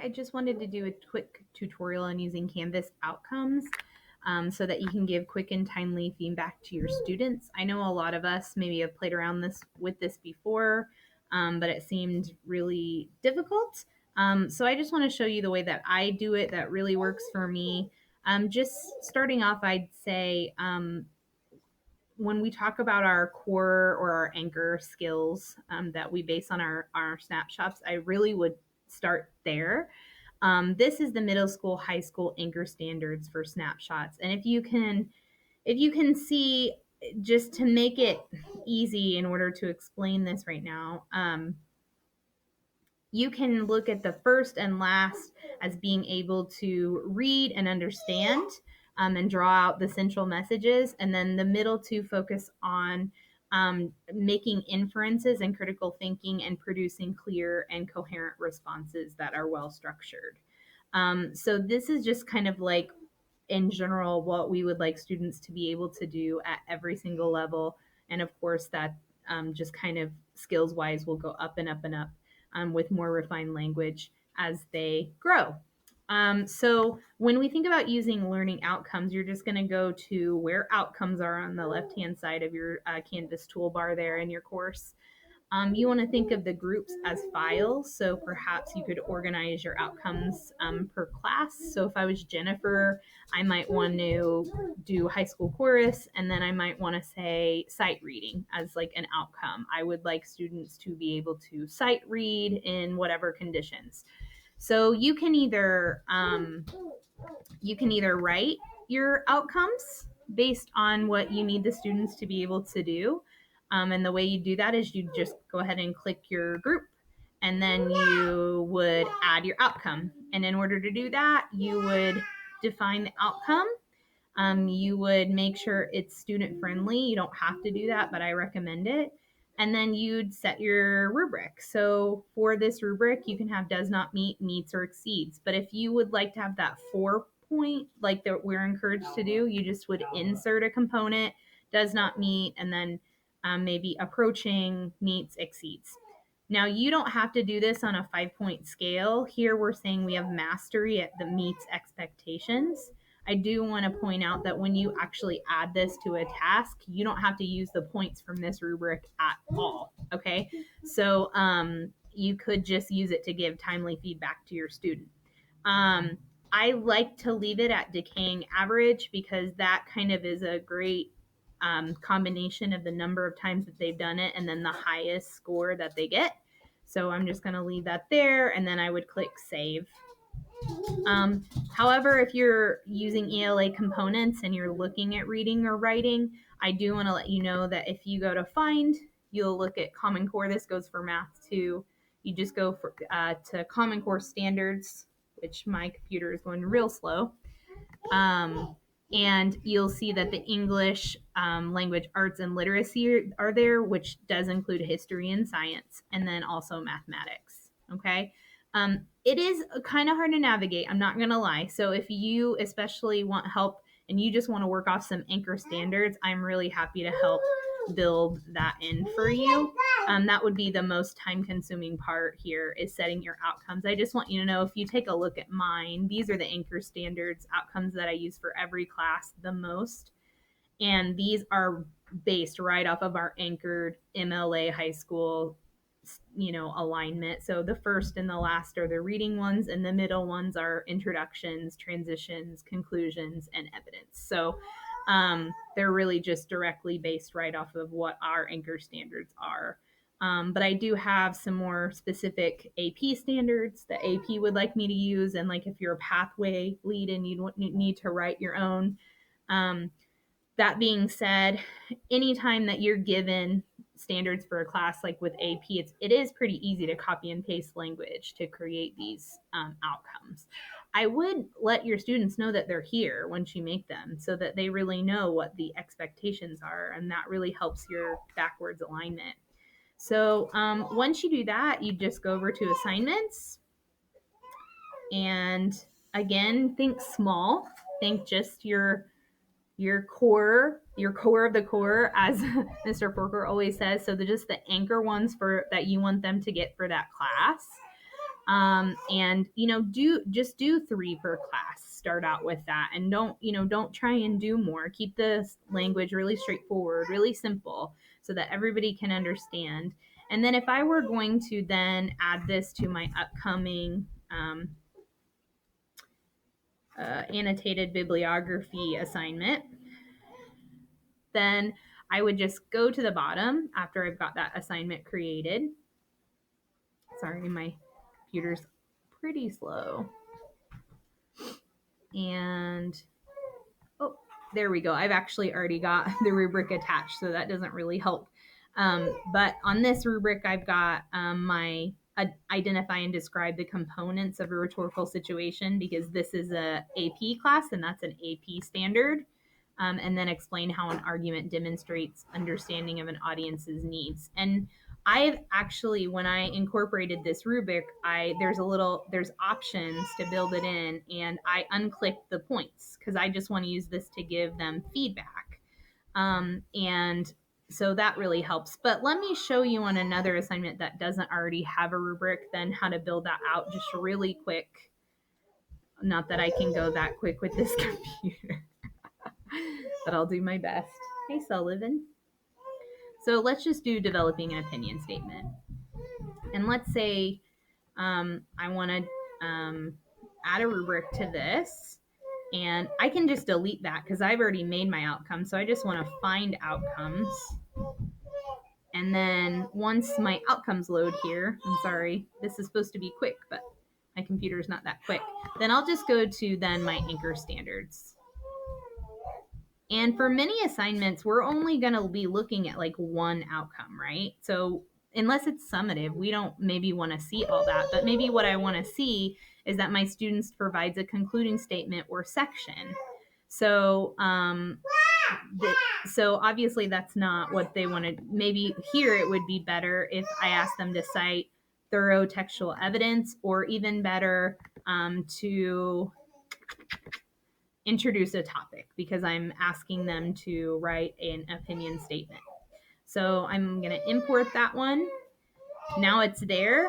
I just wanted to do a quick tutorial on using Canvas outcomes so that you can give quick and timely feedback to your students. I know a lot of us maybe have played around with this before, but it seemed really difficult. So I just want to show you the way that I do it that really works for me. Just starting off, I'd say when we talk about our core or our anchor skills that we base on our snapshots, I really would start there. This is the middle school, high school anchor standards for snapshots. And if you can see, just to make it easy in order to explain this right now, you can look at the first and last as being able to read and understand and draw out the central messages. And then the middle two focus on making inferences and critical thinking and producing clear and coherent responses that are well structured. So this is just kind of like, in general, what we would like students to be able to do at every single level. And of course, that just kind of skills wise will go up and up and up with more refined language as they grow. So when we think about using learning outcomes, you're just going to go to where outcomes are on the left hand side of your Canvas toolbar there in your course. You want to think of the groups as files. So perhaps you could organize your outcomes per class. So if I was Jennifer, I might want to do high school chorus, and then I might want to say sight reading as like an outcome. I would like students to be able to sight read in whatever conditions. So you can either write your outcomes based on what you need the students to be able to do. And the way you do that is you just go ahead and click your group, and then you would add your outcome. And in order to do that, you would define the outcome. You would make sure it's student friendly. You don't have to do that, but I recommend it. And then you'd set your rubric. So for this rubric, you can have does not meet, meets, or exceeds. But if you would like to have that 4 point, like that we're encouraged to do, you just would insert a component, does not meet, and then maybe approaching, meets, exceeds. Now, you don't have to do this on a 5 point scale. Here, we're saying we have mastery at the meets expectations. I do want to point out that when you actually add this to a task, you don't have to use the points from this rubric at all. Okay. So you could just use it to give timely feedback to your student. I like to leave it at decaying average because that kind of is a great combination of the number of times that they've done it and then the highest score that they get. So I'm just going to leave that there, and then I would click save. However, if you're using ELA components and you're looking at reading or writing, I do want to let you know that if you go to find, you'll look at Common Core. This goes for math too. You just go to Common Core standards, which my computer is going real slow. And you'll see that the English, language arts, and literacy are there, which does include history and science, and then also mathematics. Okay. It is kind of hard to navigate, I'm not going to lie. So if you especially want help and you just want to work off some anchor standards, I'm really happy to help build that in for you. That would be the most time consuming part here, is setting your outcomes. I just want you to know, if you take a look at mine, these are the anchor standards outcomes that I use for every class the most. And these are based right off of our anchored MLA high school alignment. So the first and the last are the reading ones, and the middle ones are introductions, transitions, conclusions, and evidence. So they're really just directly based right off of what our anchor standards are. But I do have some more specific AP standards that AP would like me to use. And like if you're a pathway lead and you need to write your own. That being said, anytime that you're given standards for a class like with AP, it is pretty easy to copy and paste language to create these outcomes. I would let your students know that they're here once you make them, so that they really know what the expectations are, and that really helps your backwards alignment. So once you do that, you just go over to assignments, and again, think small. Think just your core of the core, as Mr. Porker always says. So they're just the anchor ones for that you want them to get for that class. And do 3 per class. Start out with that, and don't try and do more. Keep the language really straightforward, really simple, so that everybody can understand. And then if I were going to then add this to my upcoming annotated bibliography assignment, then I would just go to the bottom after I've got that assignment created. Sorry, my computer's pretty slow. And oh, there we go. I've actually already got the rubric attached, so that doesn't really help. But on this rubric, I've got my identify and describe the components of a rhetorical situation, because this is a AP class and that's an AP standard. And then explain how an argument demonstrates understanding of an audience's needs. And I've actually, when I incorporated this rubric, there's options to build it in, and I unclicked the points because I just want to use this to give them feedback. And so that really helps. But let me show you on another assignment that doesn't already have a rubric, then how to build that out just really quick. Not that I can go that quick with this computer, but I'll do my best. Hey, Sullivan. So let's just do developing an opinion statement. And let's say I want to add a rubric to this. And I can just delete that because I've already made my outcome. So I just want to find outcomes. And then once my outcomes load here, I'm sorry, this is supposed to be quick, but my computer is not that quick. Then I'll just go to then my anchor standards. And for many assignments, we're only going to be looking at like one outcome, right? So unless it's summative, we don't maybe want to see all that. But maybe what I want to see is that my students provides a concluding statement or section. So so obviously that's not what they wanted. Maybe here it would be better if I asked them to cite thorough textual evidence, or even better to introduce a topic, because I'm asking them to write an opinion statement. So I'm going to import that one. Now it's there.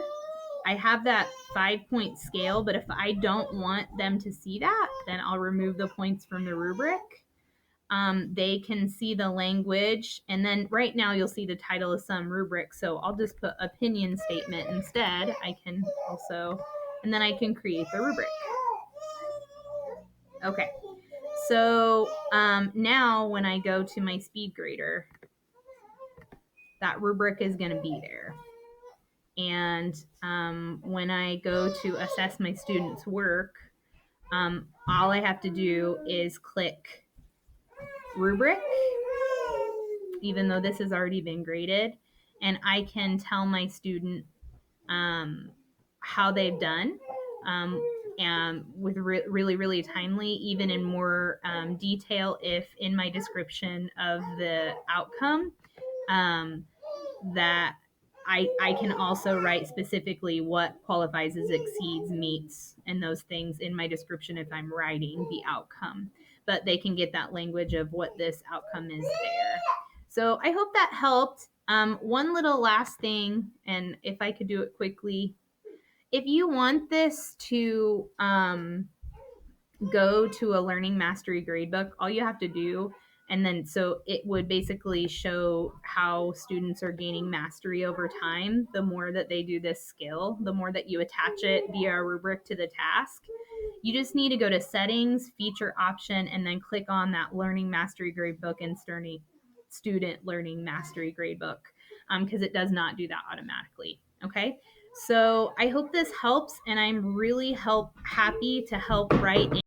I have that 5-point scale, but if I don't want them to see that, then I'll remove the points from the rubric. They can see the language, and then right now you'll see the title of some rubric, so I'll just put opinion statement instead. I can also, and then I can create the rubric. Okay, so now when I go to my speed grader, that rubric is going to be there. And when I go to assess my students' work, all I have to do is click rubric, even though this has already been graded, and I can tell my student how they've done, and with really timely, even in more detail if in my description of the outcome that I can also write specifically what qualifies as exceeds, meets, and those things in my description if I'm writing the outcome. But they can get that language of what this outcome is there. So I hope that helped. One little last thing, and if I could do it quickly, if you want this to go to a Learning Mastery gradebook, all you have to do, and then so it would basically show how students are gaining mastery over time. The more that they do this skill, the more that you attach it via a rubric to the task. You just need to go to settings, feature option, and then click on that Learning Mastery gradebook and student Learning Mastery gradebook, because it does not do that automatically. Okay. So I hope this helps, and I'm really happy to help write